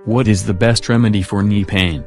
What is the best remedy for knee pain?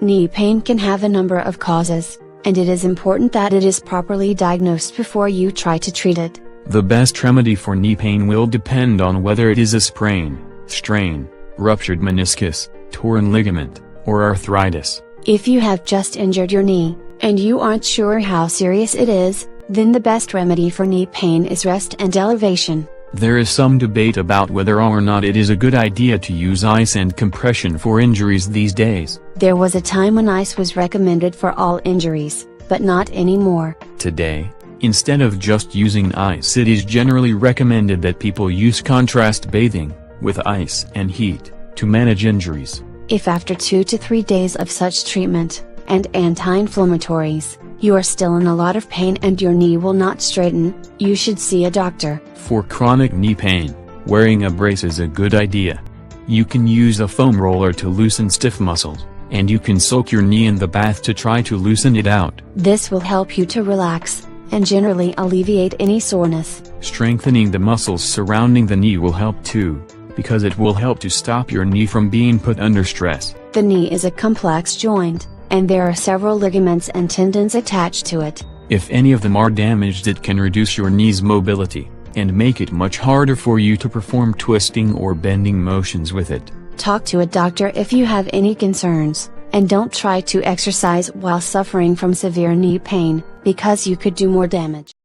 Knee pain can have a number of causes, and it is important that it is properly diagnosed before you try to treat it. The best remedy for knee pain will depend on whether it is a sprain, strain, ruptured meniscus, torn ligament, or arthritis. If you have just injured your knee, and you aren't sure how serious it is, then the best remedy for knee pain is rest and elevation. There is some debate about whether or not it is a good idea to use ice and compression for injuries these days. There was a time when ice was recommended for all injuries, but not anymore. Today, instead of just using ice, it is generally recommended that people use contrast bathing, with ice and heat, to manage injuries. If after 2 to 3 days of such treatment, and anti-inflammatories, you are still in a lot of pain and your knee will not straighten, you should see a doctor. For chronic knee pain, wearing a brace is a good idea. You can use a foam roller to loosen stiff muscles, and you can soak your knee in the bath to try to loosen it out. This will help you to relax, and generally alleviate any soreness. Strengthening the muscles surrounding the knee will help too, because it will help to stop your knee from being put under stress. The knee is a complex joint, and there are several ligaments and tendons attached to it. If any of them are damaged, it can reduce your knee's mobility, and make it much harder for you to perform twisting or bending motions with it. Talk to a doctor if you have any concerns, and don't try to exercise while suffering from severe knee pain, because you could do more damage.